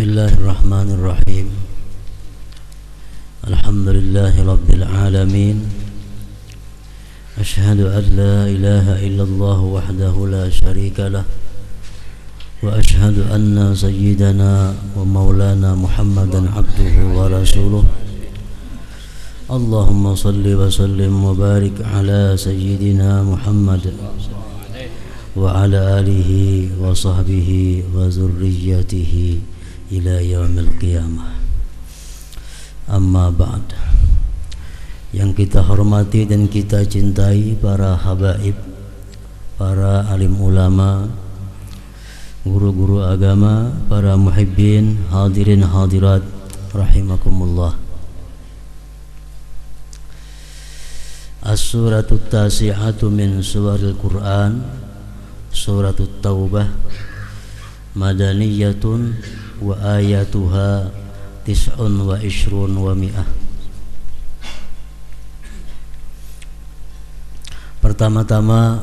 Bismillahirrahmanirrahim. Alhamdulillahi rabbil alamin. Ashhadu an la ilaha illallah wahdahu la syarika lah. Wa ashhadu anna sayyidana wa maulana Muhammadan abduhu wa rasuluh. Allahumma salli wa sallim wa barik ala sayyidina Muhammad wa ala alihi wa sahbihi wa zurriyyatihi ila yaumil qiyamah. Amma ba'd. Yang kita hormati dan kita cintai para habaib, para alim ulama, guru-guru agama, para muhibbin, hadirin hadirat rahimakumullah. As-suratut tasi'atu min suwaril Qur'an, suratut Taubah, madaniyatun wa ayatuha tis'un wa ishrun wa mi'ah. Pertama-tama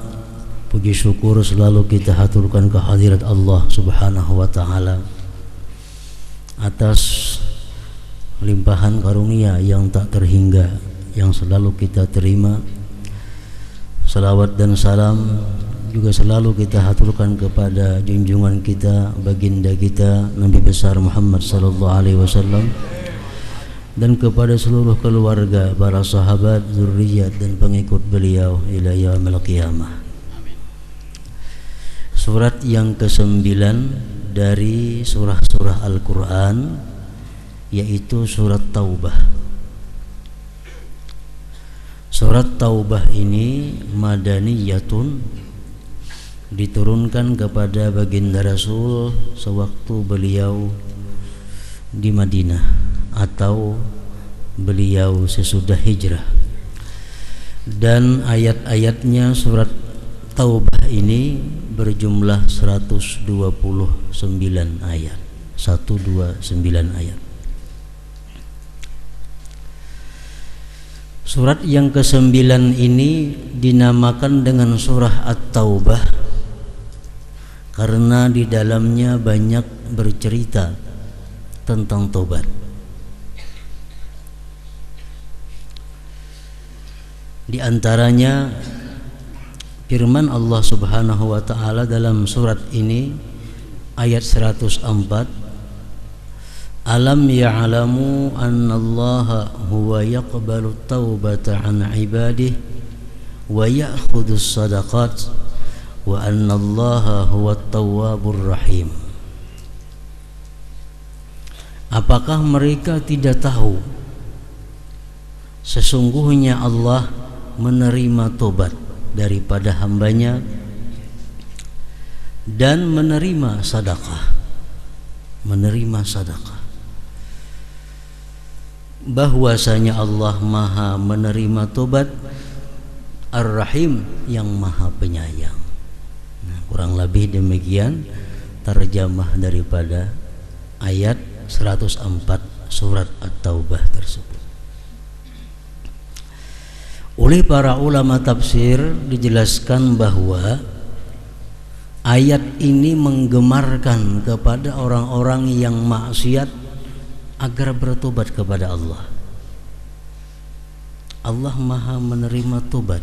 puji syukur selalu kita haturkan kehadirat Allah Subhanahu wa ta'ala atas limpahan karunia yang tak terhingga yang selalu kita terima. Salawat dan salam juga selalu kita haturkan kepada junjungan kita, baginda kita, Nabi besar Muhammad sallallahu alaihi wasallam, dan kepada seluruh keluarga, para sahabat, zuriat dan pengikut beliau ila yaumil qiyamah. Surat yang ke-9 dari surah-surah Al-Qur'an, yaitu surat Taubah. Surat Taubah ini madaniyatun, diturunkan kepada baginda Rasul sewaktu beliau di Madinah atau beliau sesudah hijrah. Dan ayat-ayatnya surat Taubah ini berjumlah 129 ayat. 129 ayat. Surat yang ke-9 ini dinamakan dengan surah At-Taubah karena di dalamnya banyak bercerita tentang tobat. Di antaranya firman Allah Subhanahu wa ta'ala dalam surat ini ayat 104, alam ya'lamu annallaha huwa yaqbalu taubata an ibadihi wa ya'khudus sadaqat wa annallaha huwat tawwabur rahim. Apakah mereka tidak tahu sesungguhnya Allah menerima tobat daripada hambanya dan menerima sedekah, bahwasanya Allah Maha menerima tobat, Ar-Rahim yang Maha penyayang. Kurang lebih demikian terjemah daripada ayat 104 surat At-Taubah tersebut. Oleh para ulama tafsir dijelaskan bahwa ayat ini menggemarkan kepada orang-orang yang maksiat agar bertobat kepada Allah. Allah Maha menerima tobat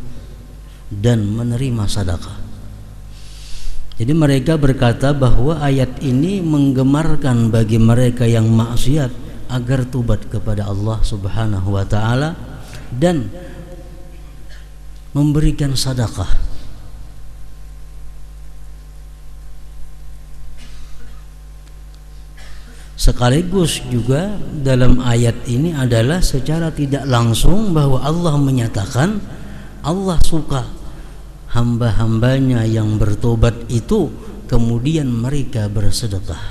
dan menerima sedekah. Jadi mereka berkata bahwa ayat ini menggemarkan bagi mereka yang maksiat agar tobat kepada Allah Subhanahu wa ta'ala dan memberikan sedekah. Sekaligus juga dalam ayat ini adalah secara tidak langsung bahwa Allah menyatakan Allah suka hamba-hambanya yang bertobat itu kemudian mereka bersedekah.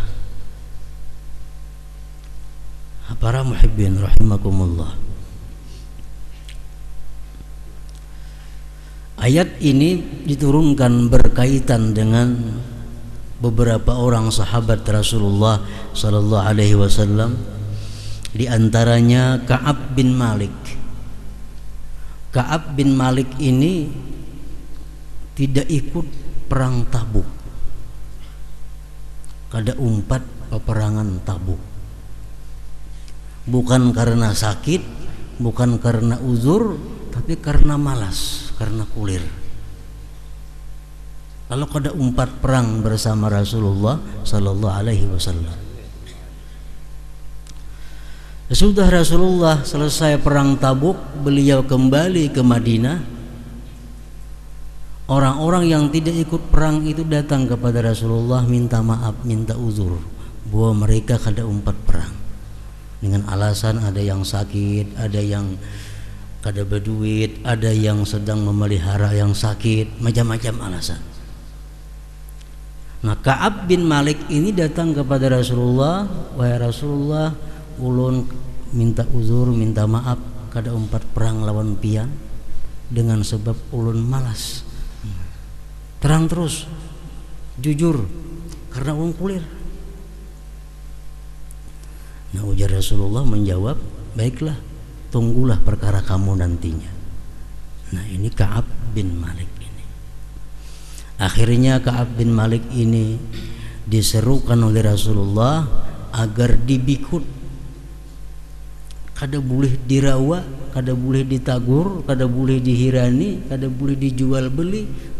Para muhibbin rahimakumullah. Ayat ini diturunkan berkaitan dengan beberapa orang sahabat Rasulullah sallallahu alaihi wasallam, di antaranya Ka'ab bin Malik. Ka'ab bin Malik ini tidak ikut perang Tabuk. Kada umpat peperangan Tabuk. Bukan karena sakit, bukan karena uzur, tapi karena malas, karena kulir. Lalu kada umpat perang bersama Rasulullah sallallahu alaihi wasallam. Sesudah Rasulullah selesai perang Tabuk, beliau kembali ke Madinah. Orang-orang yang tidak ikut perang itu datang kepada Rasulullah minta maaf, minta uzur bahwa mereka kada umpat perang. Dengan alasan ada yang sakit, ada yang kada berduit, ada yang sedang memelihara yang sakit, macam-macam alasan. Nah, Ka'ab bin Malik ini datang kepada Rasulullah, wahai Rasulullah, ulun minta uzur, minta maaf kada umpat perang lawan pian dengan sebab ulun malas. Terang terus, jujur, karena ulun kulir. Nah, ujar Rasulullah menjawab, baiklah, tunggulah perkara kamu nantinya. Nah, ini Ka'ab bin Malik ini. Akhirnya Ka'ab bin Malik ini diserukan oleh Rasulullah agar dibikut. Kada boleh dirawa, kada boleh ditagur, kada boleh dihirani, kada boleh dijual beli.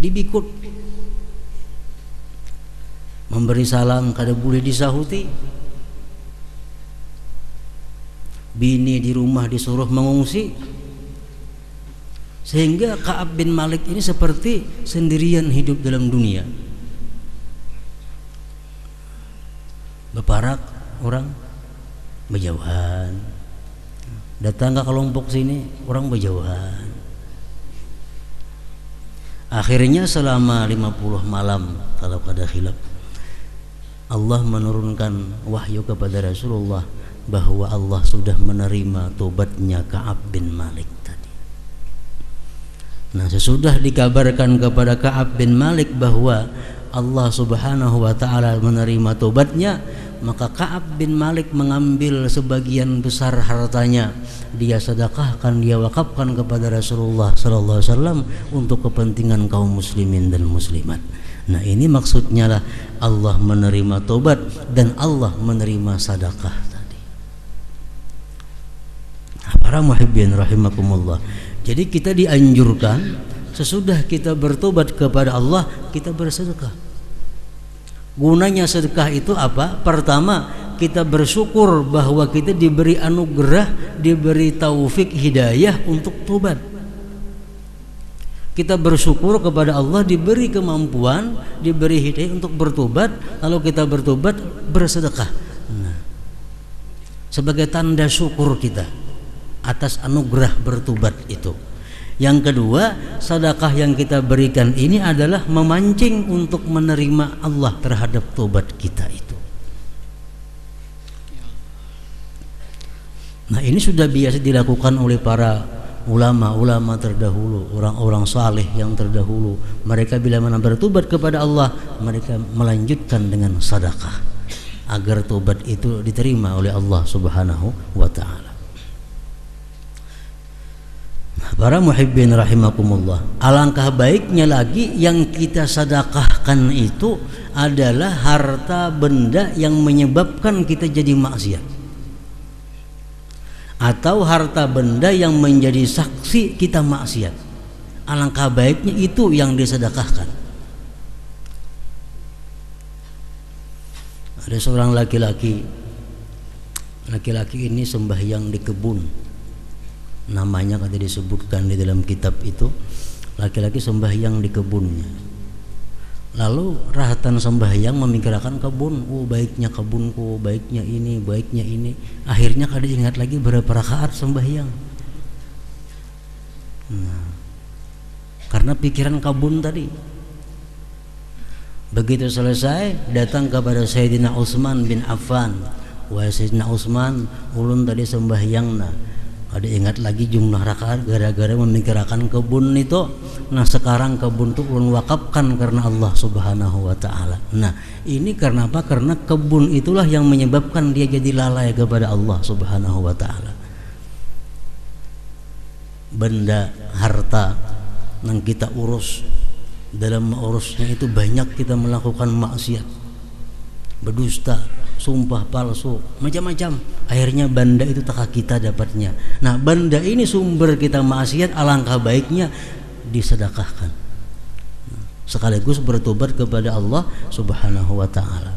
Dibikut. Memberi salam kada boleh disahuti. Bini di rumah disuruh mengungsi. Sehingga Ka'ab bin Malik ini seperti sendirian hidup dalam dunia. Beparak orang berjauhan. Datang ke kelompok sini orang berjauhan. Akhirnya selama 50 malam kalau kada khilaf, Allah menurunkan wahyu kepada Rasulullah bahwa Allah sudah menerima tobatnya Ka'ab bin Malik tadi. Nah, sesudah dikabarkan kepada Ka'ab bin Malik bahwa Allah Subhanahu wa taala menerima tobatnya, maka Ka'ab bin Malik mengambil sebagian besar hartanya, dia sedekahkan, dia wakafkan kepada Rasulullah sallallahu alaihi wasallam untuk kepentingan kaum muslimin dan muslimat. Nah, ini maksudnya lah Allah menerima tobat dan Allah menerima sedekah tadi. Para muhibbin rahimakumullah. Jadi kita dianjurkan sesudah kita bertobat kepada Allah, kita bersedekah. Gunanya sedekah itu apa? Pertama, kita bersyukur bahwa kita diberi anugerah, diberi taufik hidayah untuk tobat. Kita bersyukur kepada Allah diberi kemampuan, diberi hidayah untuk bertobat, lalu kita bertobat bersedekah. Nah, sebagai tanda syukur kita atas anugerah bertobat itu. Yang kedua, sedekah yang kita berikan ini adalah memancing untuk menerima Allah terhadap tobat kita itu. Nah, ini sudah biasa dilakukan oleh para ulama-ulama terdahulu, orang-orang saleh yang terdahulu. Mereka bila mana bertobat kepada Allah, mereka melanjutkan dengan sedekah agar tobat itu diterima oleh Allah Subhanahu wa taala. Para muhibbin rahimakumullah, alangkah baiknya lagi yang kita sedekahkan itu adalah harta benda yang menyebabkan kita jadi maksiat, atau harta benda yang menjadi saksi kita maksiat. Alangkah baiknya itu yang disedekahkan. Ada seorang laki-laki ini sembahyang di kebun. Namanya kada disebutkan di dalam kitab itu. Laki-laki sembahyang di kebunnya. Lalu rahatan sembahyang memikirkan kebun. Oh, baiknya kebunku, baiknya ini, baiknya ini. Akhirnya kada ingat lagi berapa rakaat sembahyang. Nah, karena pikiran kebun tadi. Begitu selesai, datang kepada Sayyidina Utsman bin Affan. Wahai Sayyidina Utsman, ulun tadi sembahyangna ada ingat lagi jumlah rakaat gara-gara memikirkan kebun itu. Nah, sekarang kebun itu ulun wakafkan karena Allah Subhanahu wa taala. Nah, ini karena apa? Karena kebun itulah yang menyebabkan dia jadi lalai kepada Allah Subhanahu wa taala. Benda harta yang kita urus, dalam mengurusnya itu banyak kita melakukan maksiat. berdusta, sumpah palsu, macam-macam. Akhirnya banda itu tak kita dapatnya. Nah, banda ini sumber kita maksiat, alangkah baiknya disedekahkan. Sekaligus bertobat kepada Allah Subhanahu wa taala.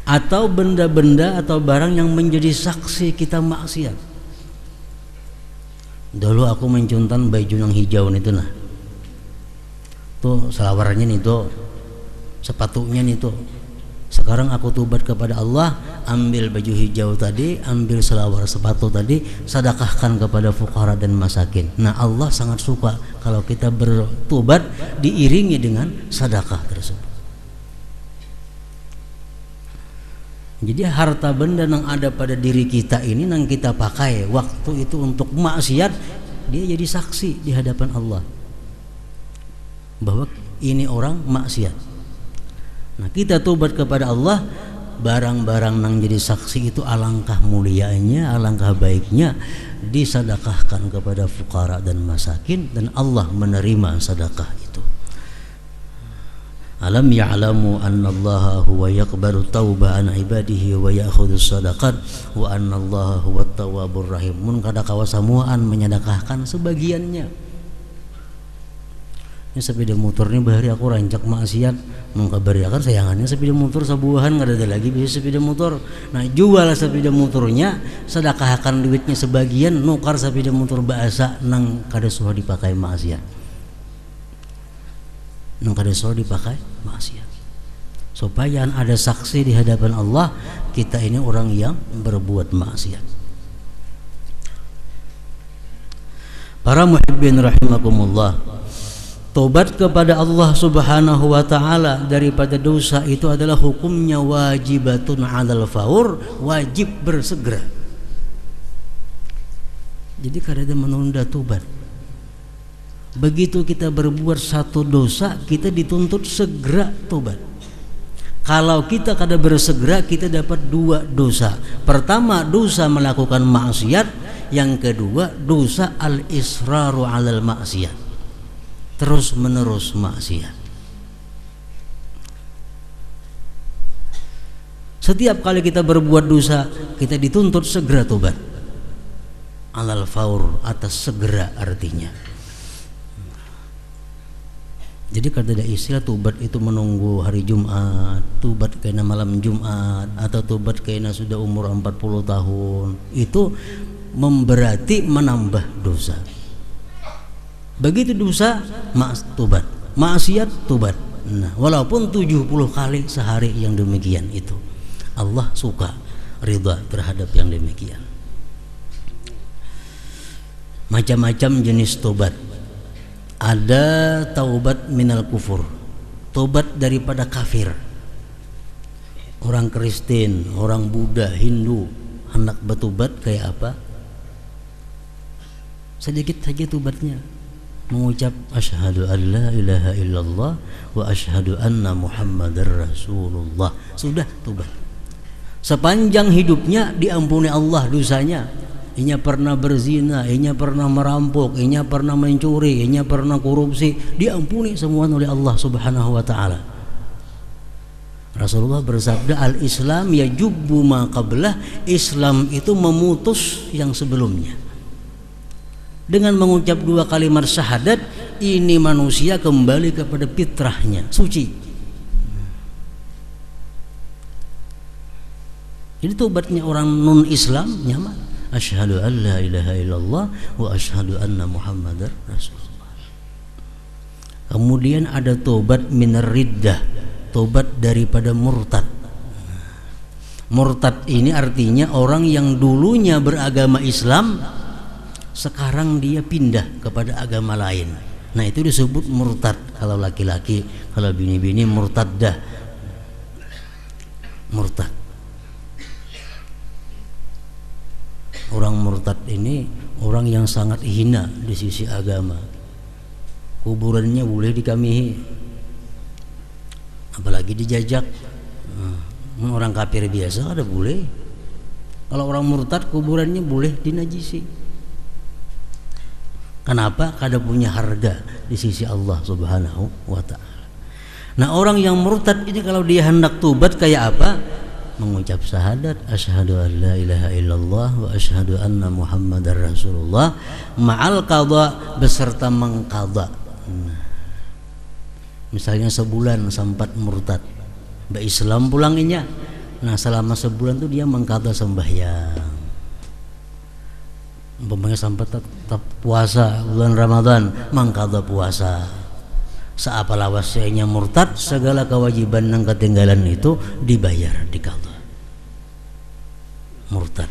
Atau benda-benda atau barang yang menjadi saksi kita maksiat. Dulu aku mencuntan baju yang hijau itu nah. Tuh selawarnya nih tuh. Sepatunya nih tuh. Sekarang aku tobat kepada Allah, ambil baju hijau tadi, ambil selawar sepatu tadi, sedekahkan kepada fuqara dan masakin. Nah, Allah sangat suka kalau kita bertobat diiringi dengan sedekah tersebut. Jadi harta benda yang ada pada diri kita ini yang kita pakai waktu itu untuk maksiat, dia jadi saksi di hadapan Allah bahwa ini orang maksiat. Nah, kita tobat kepada Allah, barang-barang yang jadi saksi itu alangkah mulianya, alangkah baiknya disedekahkan kepada fuqara dan masakin, dan Allah menerima sedekah itu. Alam ya'lamu anna Allah huwa yaqbalu tauba an ibadihi wa ya'khudhu sadaqat wa anna Allah huwa tawwabur rahim. Mun kada kawasamuan menyedekahkan sebagiannya. Ini sepeda motor ini bahari aku rancak maksiat, mengkabariakan sayangannya sepeda motor sabuahan nggak ada lagi bisa sepeda motor. Nah, jual sepeda motornya, sedekahkan duitnya sebagian, nukar sepeda motor bahasa nang kada suha dipakai maksiat. Nang kada suha dipakai maksiat. Supaya ada saksi di hadapan Allah, kita ini orang yang berbuat maksiat. Para muhibbin rahimakumullah, tobat kepada Allah Subhanahu wa taala daripada dosa itu adalah hukumnya wajibatun 'alal faur, wajib bersegera. Jadi kada ada menunda tobat. Begitu kita berbuat satu dosa, kita dituntut segera tobat. Kalau kita kada bersegera, kita dapat dua dosa. Pertama, dosa melakukan maksiat, yang kedua dosa al-israru 'alal maksiat. Terus menerus maksiat. Setiap kali kita berbuat dosa, kita dituntut segera tobat. Alal faur, atas segera artinya. Jadi kada ada istilah tobat itu menunggu hari Jumat, tobat kena malam Jumat, atau tobat kena sudah umur 40 tahun. Itu memberarti menambah dosa. Begitu dosa, tobat. Maksiat, tobat. Nah, walaupun 70 kali sehari yang demikian itu, Allah suka, ridha terhadap yang demikian. Macam-macam jenis tobat. Ada taubat minal kufur, tobat daripada kafir. Orang Kristen, orang Buddha, Hindu hendak bertobat kayak apa? Sedikit saja tobatnya, mengucap asyhadu an la ilaha illallah wa asyhadu anna muhammadar rasulullah, sudah tobat. Sepanjang hidupnya diampuni Allah dosanya. Inya pernah berzina, inya pernah merampok, inya pernah mencuri, inya pernah korupsi, diampuni semua oleh Allah Subhanahu wa taala. Rasulullah bersabda, al-Islam yajubbu ma qablah, Islam itu memutus yang sebelumnya. Dengan mengucap dua kalimat syahadat, ini manusia kembali kepada fitrahnya, suci. Jadi tobatnya orang non-Islam nyaman. Asyhadu an la ilaha illallah wa asyhadu anna muhammadar rasulullah. Kemudian ada tobat minar riddah, tobat daripada murtad. Murtad ini artinya orang yang dulunya beragama Islam, sekarang dia pindah kepada agama lain. Nah, itu disebut murtad. Kalau laki-laki, kalau bini-bini murtaddah. Murtad. Orang murtad ini orang yang sangat hina di sisi agama. Kuburannya boleh dikamihi, apalagi dijajak. Orang kafir biasa ada boleh. Kalau orang murtad kuburannya boleh dinajisi. Kenapa? Kada punya harga di sisi Allah Subhanahu wa ta'ala. Nah, orang yang murtad ini kalau dia hendak tobat kayak apa? Mengucap syahadat asyhadu an la ilaha illallah wa asyhadu anna muhammadar rasulullah ma'al qadha, beserta mengqadha. Misalnya sebulan sempat murtad, Islam pulanginya. Nah, selama sebulan tuh dia mengqadha sembahyang. Umpamanya sampai tetap puasa bulan Ramadan, mengqadha puasa. Seapalah wasianya murtad, segala kewajiban yang ketinggalan itu dibayar, diqadha. Murtad.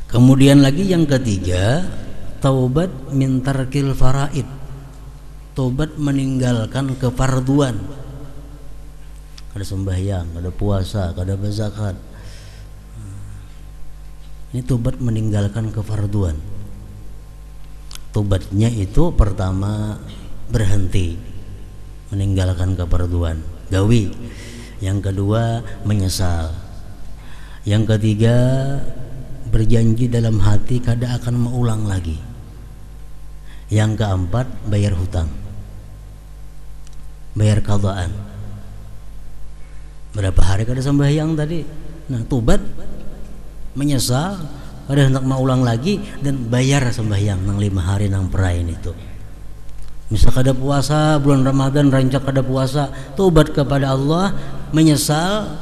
Kemudian lagi yang ketiga, taubat min tarkil faraid. Taubat meninggalkan kefarduan. Ada sembahyang, ada puasa, ada zakat. Ini taubat meninggalkan kefarduan. Taubatnya itu pertama berhenti meninggalkan kefarduan, gawi. Yang kedua menyesal. Yang ketiga berjanji dalam hati kada akan mengulang lagi. Yang keempat bayar hutang, bayar qadhaan. Berapa hari kada sembahyang tadi? Nah, tobat, menyesal, kada hendak mengulang lagi, dan bayar sembahyang nang 5 hari nang perain itu. Misal kada puasa bulan Ramadan, rancak kada puasa, tobat kepada Allah, menyesal,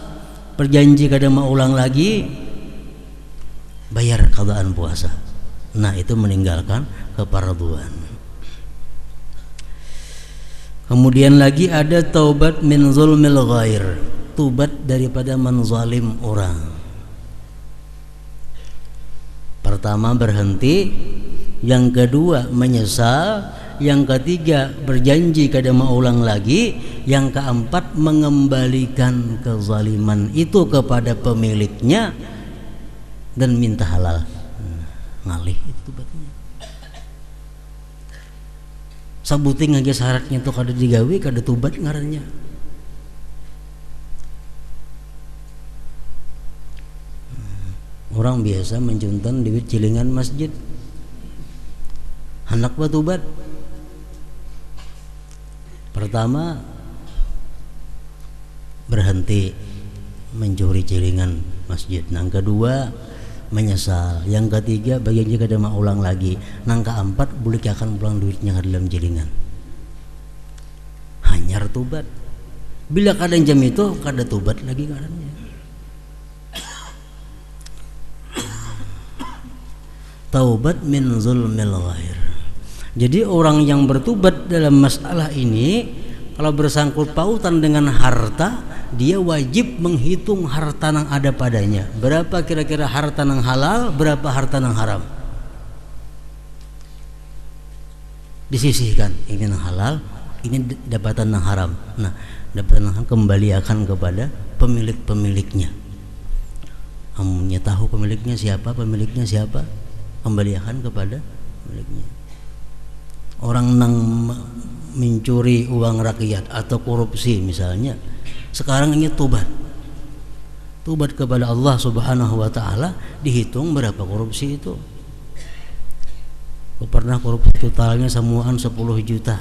berjanji kada mengulang lagi, bayar qadhaan puasa. Nah, itu meninggalkan kefarduan. Kemudian lagi ada taubat min zulmil ghair, taubat daripada menzalim orang. Pertama berhenti, yang kedua menyesal, yang ketiga berjanji kada mengulang lagi, yang keempat mengembalikan kezaliman itu kepada pemiliknya dan minta halal. Ngalih itu batnya. Sabuting aja syaratnya tuh kada digawe, kada tobat ngarannya. Orang biasa mencuntan duit cilingan masjid, hendak bertobat. Pertama berhenti mencuri cilingan masjid. Yang kedua menyesal. Yang ketiga bagiannya kada mau ulang lagi. Yang keempat boleh akan pulang duitnya ke dalam cilingan. Hanyar tobat. Bila kada jam itu kada tobat lagi ngarannya. Taubat min zulmil ghair. Jadi orang yang bertobat dalam masalah ini, kalau bersangkut pautan dengan harta, dia wajib menghitung harta yang ada padanya. Berapa kira-kira harta yang halal, berapa harta yang haram. Disisihkan, ini yang halal, ini dapatan yang haram. Nah, dapatan yang haram kembalikan kepada pemilik-pemiliknya. Kamunya tahu pemiliknya siapa, kembalikan kepada pemiliknya. Orang nang mencuri uang rakyat atau korupsi misalnya, sekarang ini tobat kepada Allah Subhanahu wa taala, dihitung berapa korupsi itu. Pernah korupsi totalnya semuaan 10 juta.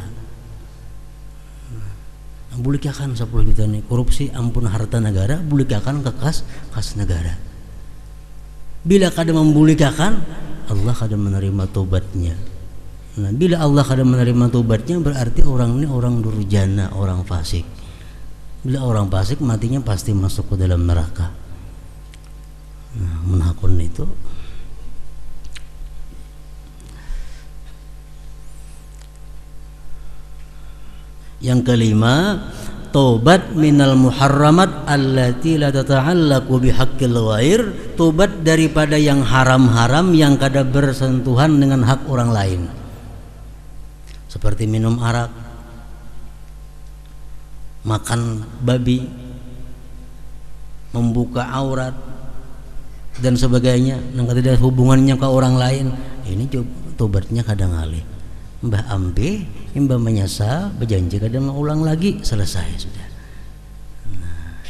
Bulikakan 10 juta nih korupsi, ampun harta negara, bulikakan ke kas negara. Bila kada membulikakan, Allah kada menerima tobatnya. Nah, bila Allah kada menerima tobatnya, berarti orang ini orang durjana, orang fasik. Bila orang fasik matinya pasti masuk ke dalam neraka. Nah, menakun itu. Yang kelima, taubat minal muharramat allati la tata'allaqu bihaqqil ghair, taubat daripada yang haram-haram yang kada bersentuhan dengan hak orang lain. Seperti minum arak, makan babi, membuka aurat dan sebagainya yang tidak hubungannya ke orang lain. Ini tobatnya kadang ngalih. Mbah ampe, mbah menyesal, berjanji kadang ulang lagi, selesai sudah. Nah,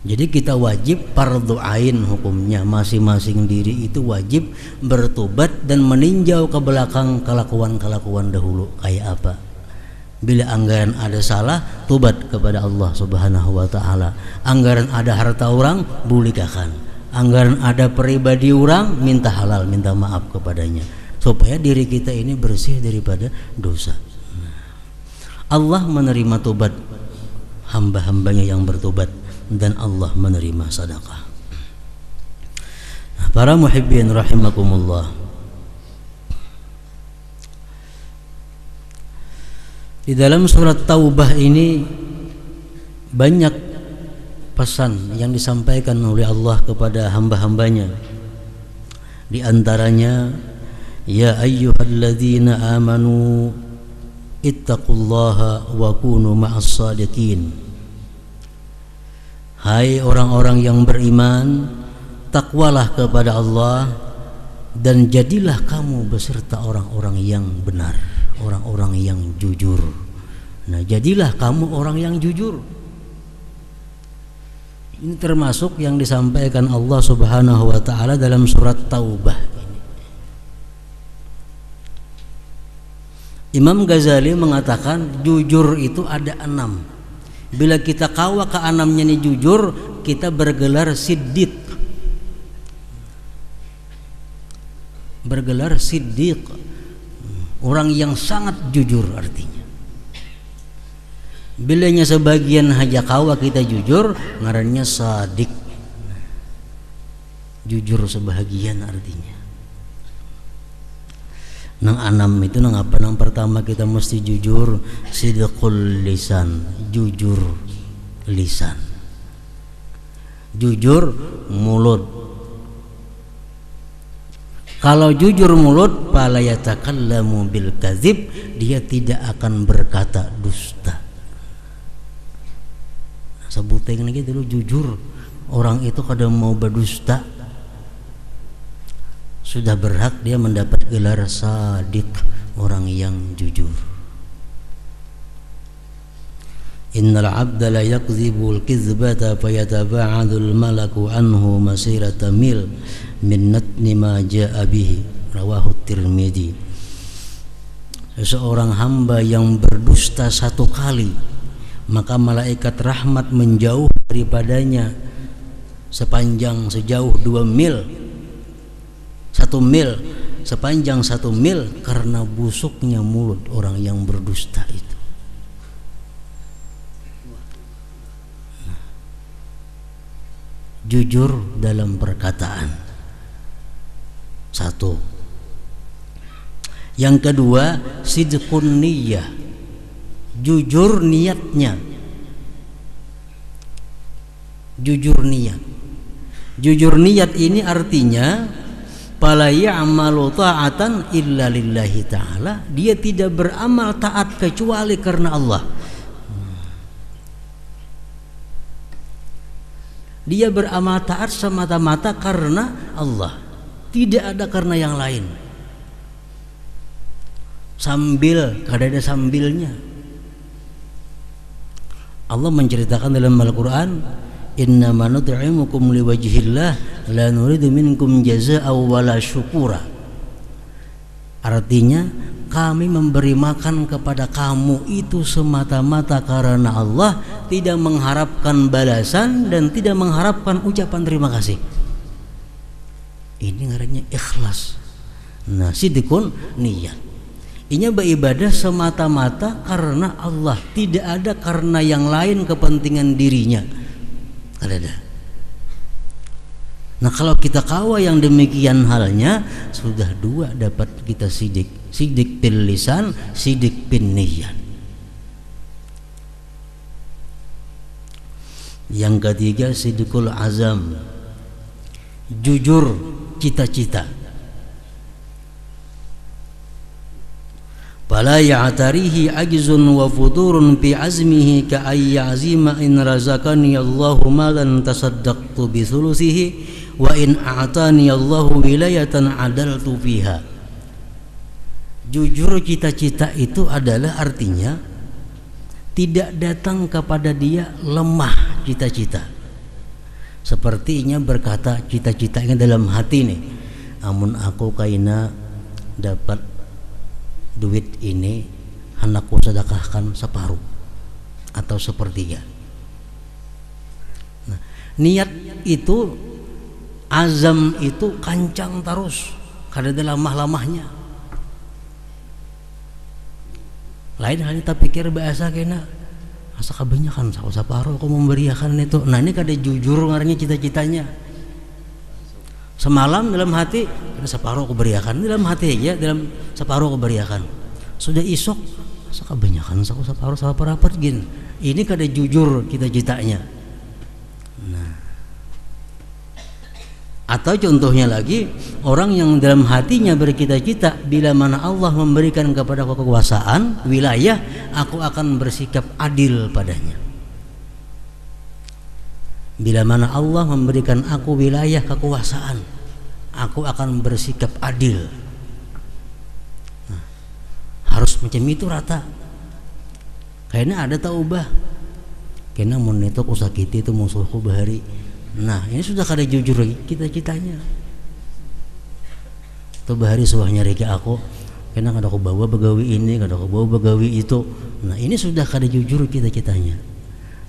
Jadi kita wajib fardhu ain hukumnya, masing-masing diri itu wajib bertobat dan meninjau ke belakang kelakuan-kelakuan dahulu kayak apa. Bila anggaran ada salah, tobat kepada Allah Subhanahu wa taala. Anggaran ada harta orang, bulikakan. Anggaran ada pribadi orang, minta halal, minta maaf kepadanya supaya diri kita ini bersih daripada dosa. Allah menerima tobat hamba-hambanya yang bertobat dan Allah menerima sedekah. Para muhibbin rahimakumullah, di dalam surat Taubah ini banyak pesan yang disampaikan oleh Allah kepada hamba-hambanya. Di antaranya, ya ayyuhalladzina amanu ittaqullaha wa kunu ma'as shadiqin. Hai orang-orang yang beriman, takwalah kepada Allah dan jadilah kamu beserta orang-orang yang benar, orang-orang yang jujur. Nah, jadilah kamu orang yang jujur. Ini termasuk yang disampaikan Allah Subhanahu wa taala dalam surat Taubah ini. Imam Ghazali mengatakan jujur itu ada 6. Bila kita kawa ke 6-nya ini jujur, kita bergelar siddiq. Bergelar siddiq, orang yang sangat jujur artinya. Bilanya sebagian haja kawa kita jujur, ngarannya sadiq. Jujur sebahagian artinya. Nang 6 itu nang apa? Nang pertama kita mesti jujur, sidqul lisan, jujur lisan. Jujur mulut. Kalau jujur mulut, fala yatakallamu bil kadzib, dia tidak akan berkata dusta. Sebutnya gitu dulu, jujur. Orang itu kadang mau berdusta, sudah berhak dia mendapat gelar sadiq, orang yang jujur. Innal 'abda la yakdzibul kizbata fayataba'adul malaku anhu masirata mil min natni ma ja'a bihi, rawahu Tirmidzi. Seseorang hamba yang berdusta 1 kali, maka malaikat rahmat menjauh daripadanya sejauh 2 mil. 1 mil, sepanjang 1 mil, karena busuknya mulut orang yang berdusta itu. Jujur dalam perkataan, 1. Yang kedua, sidqun niyyah, jujur niatnya. Jujur niat. Jujur niat ini artinya fala ya'malu ta'atan illa lillahi ta'ala, dia tidak beramal taat kecuali karena Allah. Dia beramal taat semata-mata karena Allah, tidak ada karena yang lain. Sambil, kada ada sambilnya. Allah menceritakan dalam Al-Quran, innama nut'imukum liwajhillah la nuridu minkum jazaa'aw wala syukura. Artinya, kami memberi makan kepada kamu itu semata-mata karena Allah, tidak mengharapkan balasan dan tidak mengharapkan ucapan terima kasih. Ini ngarannya ikhlas. Nah, sidqun niat. Ini beribadah semata-mata karena Allah, tidak ada karena yang lain kepentingan dirinya. Ada. Nah, kalau kita kawa yang demikian halnya, sudah 2 dapat kita sidik. Sidik bil lisan, sidik bin niyyah. Yang ketiga, sidqul azam, jujur cita-cita. Fala ya'tarihi ajzun wa futurun fi azmihi ka ay ya'zima in razaqani Allahu malan tasaddaqtu bi thuluthihi wa in a'tani Allahu wilayatan adaltu fiha. Jujur cita-cita itu adalah artinya tidak datang kepada dia lemah cita-cita. Sepertinya berkata cita-citanya dalam hati nih, amun aku kaina dapat duit ini, anakku sedekahkan separuh atau sepertiga. Nah, niat itu, azam itu kancang terus, kada ada lamah-lamahnya. Lain hal kita pikir biasa kena asa kebanyakan separuh aku memberiakan itu. Nah ini kada jujur ngaranya cita-citanya. Semalam dalam hati separuh aku beriakan, dalam hati ya dalam separuh aku beriakan. Sudah isok asa kebanyakan separuh rapat gin. Ini kada jujur cita-citanya. Nah, atau contohnya lagi, orang yang dalam hatinya bercita-cita, bila mana Allah memberikan kepada aku kekuasaan, wilayah, aku akan bersikap adil padanya. Bila mana Allah memberikan aku wilayah kekuasaan, aku akan bersikap adil. Nah, harus macam itu rata. Kayaknya ada taubah. Kayaknya mau netok usakiti itu musuhku bahari. Nah ini sudah kada jujur lagi cita-citanya. Tuh bahari suahnya reki aku, kena kada aku bawa begawi ini, kada aku bawa begawi itu. Nah ini sudah kada jujur cita-citanya.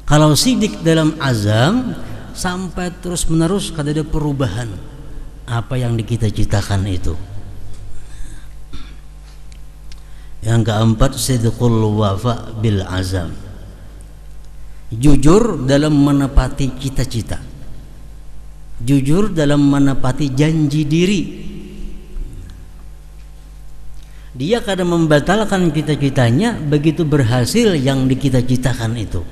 Kalau sidik dalam azam, sampai terus menerus kada ada perubahan apa yang dicita-citakan itu. Yang keempat, sidqul wafa bil azam, jujur dalam menepati cita-cita, jujur dalam menepati janji diri. Dia kadang membatalkan cita-citanya begitu berhasil yang dicita-citakan itu.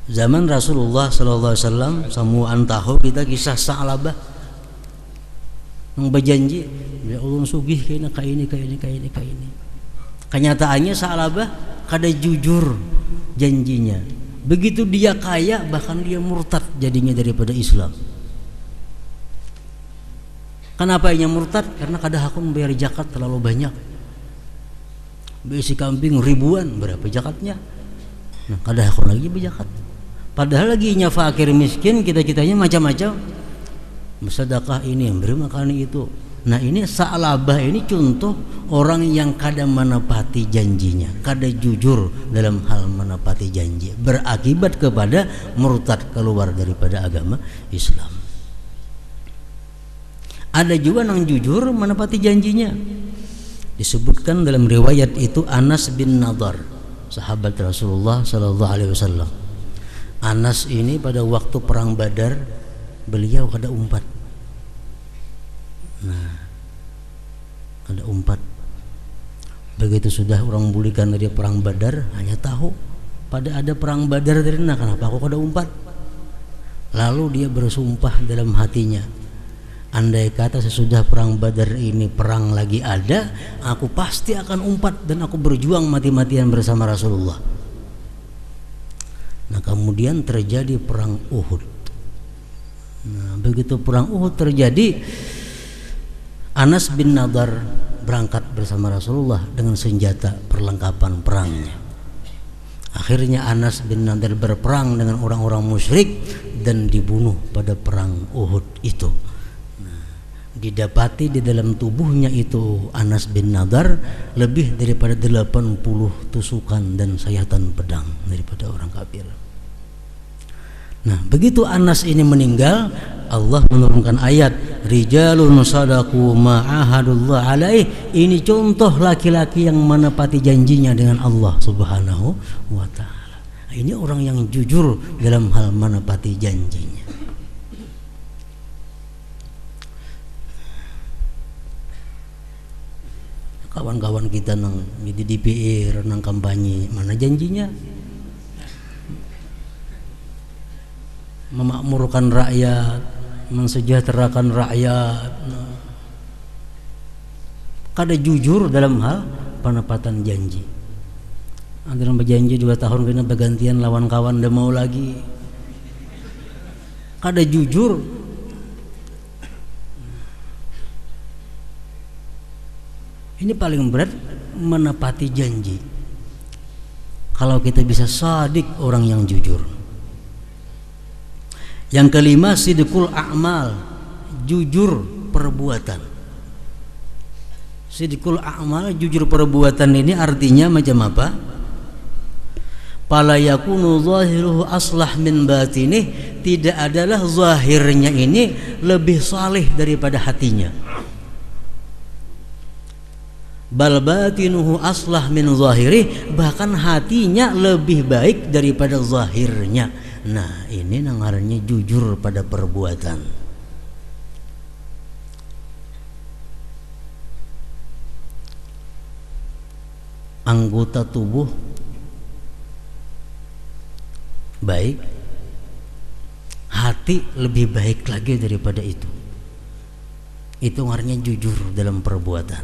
Zaman Rasulullah sallallahu alaihi wasallam, samuan tahu kita kisah Sa'labah yang berjanji, ya Allah sugih kayak ini. Kenyataannya Sa'labah kada jujur janjinya. Begitu dia kaya, bahkan dia murtad jadinya daripada Islam. Kenapa ia murtad? Karena kada hakun membayar zakat terlalu banyak. Besi kambing ribuan, berapa zakatnya? Nah, kada hakun lagi berzakat. Padahal lagi nya fakir miskin, kita-kitanya macam-macam. Bersedekah ini, beri makan itu. Nah ini Sa'labah ini contoh orang yang kada menepati janjinya, kada jujur dalam hal menepati janji, berakibat kepada murtad, keluar daripada agama Islam. Ada juga yang jujur menepati janjinya. Disebutkan dalam riwayat itu Anas bin Nadar, sahabat Rasulullah sallallahu alaihi wasallam. Anas ini pada waktu perang Badar beliau kada umpat. Nah, ada umpat. Begitu sudah orang bulikan dari perang Badar, hanya tahu pada ada perang Badar dari mana, kenapa aku kada umpat? Lalu dia bersumpah dalam hatinya, andai kata sesudah perang Badar ini perang lagi ada, aku pasti akan umpat dan aku berjuang mati-matian bersama Rasulullah. Nah kemudian terjadi perang Uhud. Nah begitu perang Uhud terjadi, Anas bin Nadar berangkat bersama Rasulullah dengan senjata perlengkapan perangnya. Akhirnya Anas bin Nadar berperang dengan orang-orang musyrik dan dibunuh pada perang Uhud itu. Nah, didapati di dalam tubuhnya itu Anas bin Nadar lebih daripada 80 tusukan dan sayatan pedang daripada orang kafir. Nah, begitu Anas ini meninggal, Allah menurunkan ayat rijalun sadaqu ma ahadullah alaih. Ini contoh laki-laki yang menepati janjinya dengan Allah Subhanahu wa taala. Ini orang yang jujur dalam hal menepati janjinya. Kawan-kawan kita nang di DPR nang kampanye, mana janjinya? Memakmurkan rakyat, mensejahterakan rakyat. Kada jujur dalam hal penepatan janji. Ada yang berjanji 2 tahun kena bergantian lawan kawan dia mau lagi. Kada jujur. Ini paling berat, menepati janji. Kalau kita bisa sadik orang yang jujur. Yang kelima, sidqul a'mal, jujur perbuatan. Sidqul a'mal, jujur perbuatan ini artinya macam apa? Fala yakunu zahiruhu aslah min batinih, tidak adalah zahirnya ini lebih saleh daripada hatinya. Bal batinuhu aslah min zahirih, bahkan hatinya lebih baik daripada zahirnya. Nah, ini namanya jujur pada perbuatan. Anggota tubuh baik, hati lebih baik lagi daripada itu. Itu artinya jujur dalam perbuatan.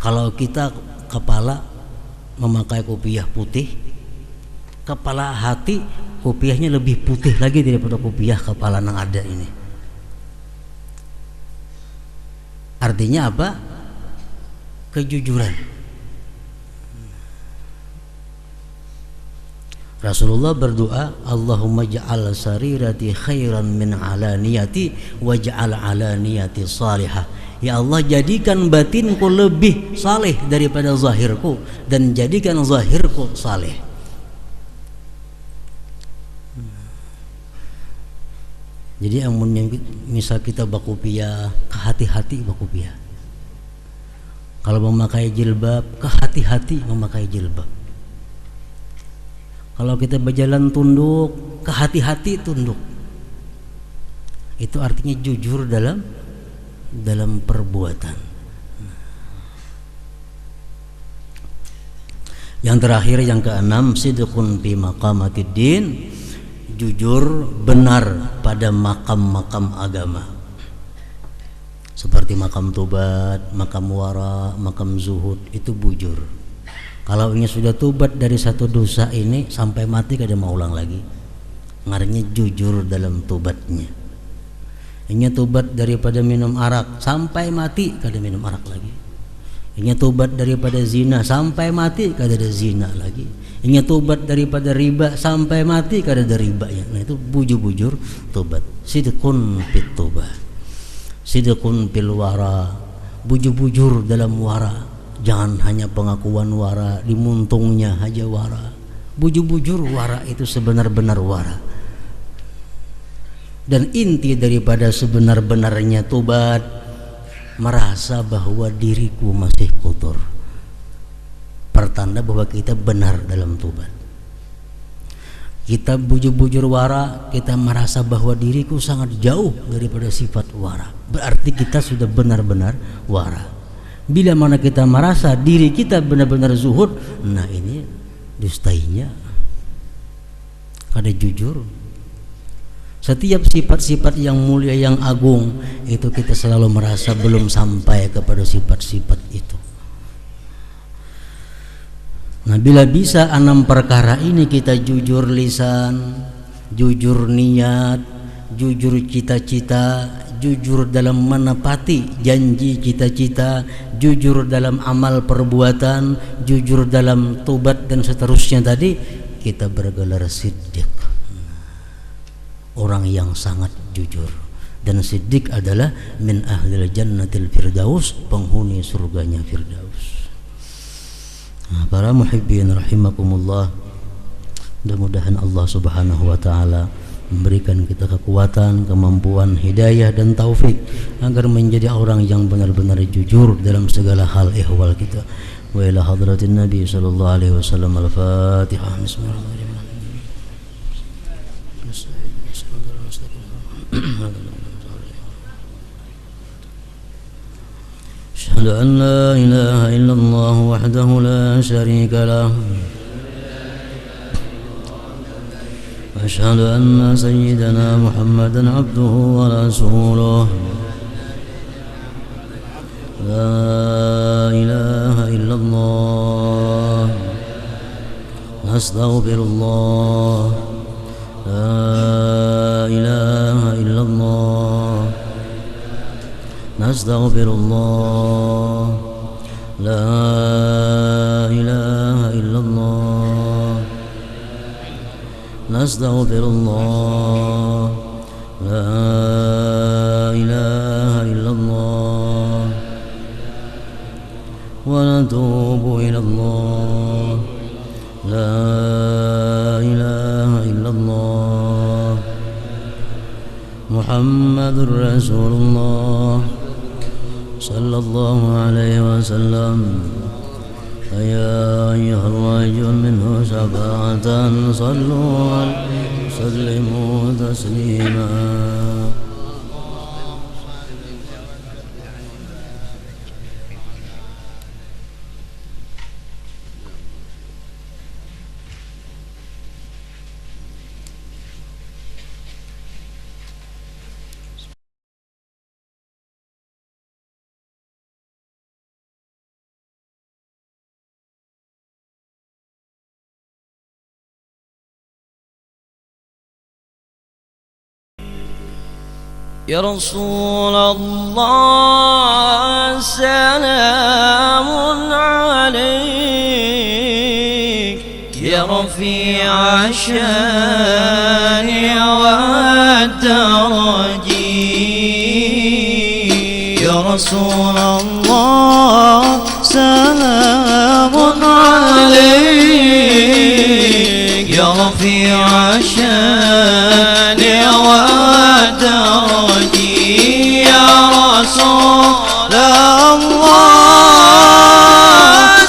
Kalau kita kepala memakai kopiah putih, kepala hati kopiahnya lebih putih lagi daripada kopiah kepala yang ada ini. Artinya apa? Kejujuran. Rasulullah berdoa, Allahumma ja'al sarirati khairan min alaniyati waj'al alaniyati salihah. Ya Allah, jadikan batinku lebih saleh daripada zahirku dan jadikan zahirku saleh. Jadi amunnya misal kita bakupiah, kehati-hati bakupiah. Kalau memakai jilbab, kehati-hati memakai jilbab. Kalau kita berjalan tunduk, kehati-hati tunduk. Itu artinya jujur dalam perbuatan. Yang terakhir, yang keenam, sidqun fi maqamatiddin, jujur benar pada makam-makam agama. Seperti makam tobat, makam wara, makam zuhud, itu bujur. Kalau ini sudah tobat dari satu dosa ini sampai mati kada mau ulang lagi. Ngaranya jujur dalam tobatnya. Ini tobat daripada minum arak sampai mati kada minum arak lagi. Ini tobat daripada zina sampai mati kada ada zina lagi. Ini tobat daripada riba sampai mati kada ada ribanya. Nah, itu bujur-bujur tobat. Sidqun fit tobat. Sidqun fil wara. Bujur-bujur dalam wara. Jangan hanya pengakuan wara, dimuntungnya aja wara. Bujur-bujur wara itu sebenar-benar wara. Dan inti daripada sebenar-benarnya tobat, merasa bahwa diriku masih kotor. Pertanda bahwa kita benar dalam tobat. Kita bujur-bujur wara, kita merasa bahwa diriku sangat jauh daripada sifat wara. Berarti kita sudah benar-benar wara. Bila mana kita merasa diri kita benar-benar zuhud, nah ini dustainya kada jujur. Setiap sifat-sifat yang mulia, yang agung, itu kita selalu merasa belum sampai kepada sifat-sifat itu. Nah, bila bisa 6 perkara ini kita jujur lisan, jujur niat, jujur cita-cita, jujur dalam menepati janji cita-cita, jujur dalam amal perbuatan, jujur dalam tobat dan seterusnya tadi, kita bergelar siddiq, orang yang sangat jujur. Dan siddiq adalah min ahlil jannatil firdaus, penghuni surganya firdaus. Nah, para muhibbin rahimakumullah, mudah-mudahan Allah Subhanahu wa taala memberikan kita kekuatan, kemampuan, hidayah dan taufik agar menjadi orang yang benar-benar jujur dalam segala hal ihwal kita. Wa ila hadratin Nabi sallallahu alaihi wasallam. Al-Fatihah. Bismillahirrahmanirrahim. Asyhadu an la ilaha illallah wahdahu la syarika lah. أشهد أن سيدنا محمدا عبده ورسوله. لا إله إلا الله. نستغفر الله. لا إله إلا الله. نستغفر الله. لا إله إلا الله. ونستغفر الله لا إله إلا الله ونتوب إلى الله لا إله إلا الله محمد رسول الله صلى الله عليه وسلم يا أيها الرجل منه شفاعة صلوا عليه وسلموا تسليما يا رسول الله سلام عليك يا رفيع الشان والدرج يا رسول الله سلام عليك يا رفيع الشان والدرج يا رسول الله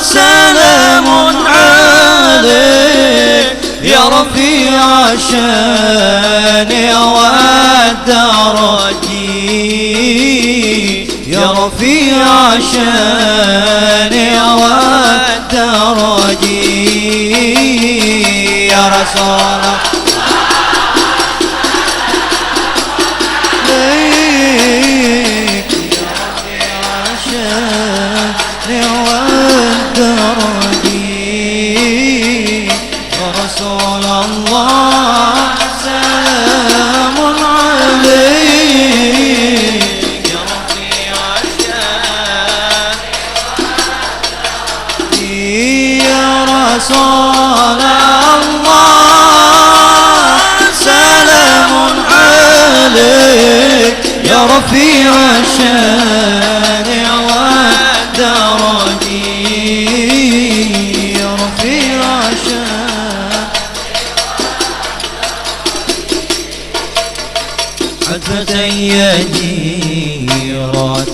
سلام عليك يا رفيع الشان والدرج يا رفيع الشان والدرج يا رسول الله رسول الله سلام عليك يا رفيع الشان يا رسول الله سلام عليك يا رفيع الشان والدرج يا رفيع الشان عتبة جيرة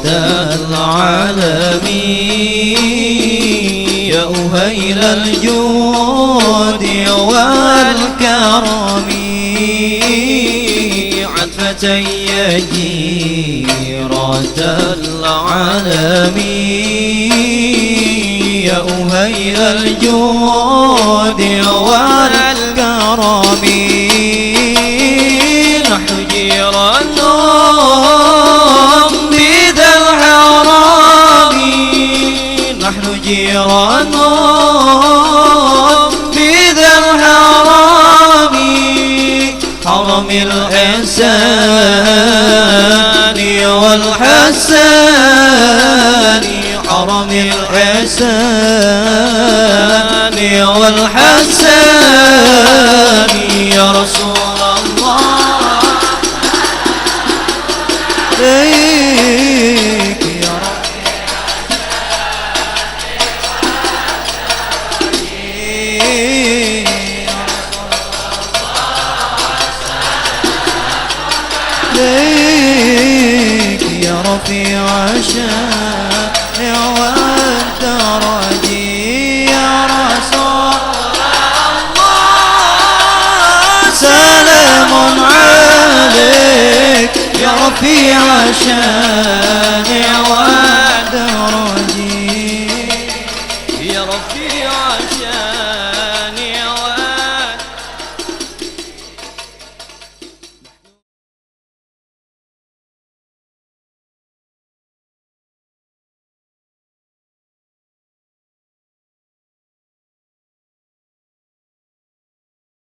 العالمين يا أهيل الجود والكرم عتبة جيرة العالمين يا أهيل الجود والكرم نحن جيران بذا الحرام نحن جيران بذا الحرام حرم الإحسان والحسان حرم الإحسان والحسان يا رسول الله ليك يا ليك يا رفيع الشان والدرج يا رسول الله سلام عليك يا رفيع الشان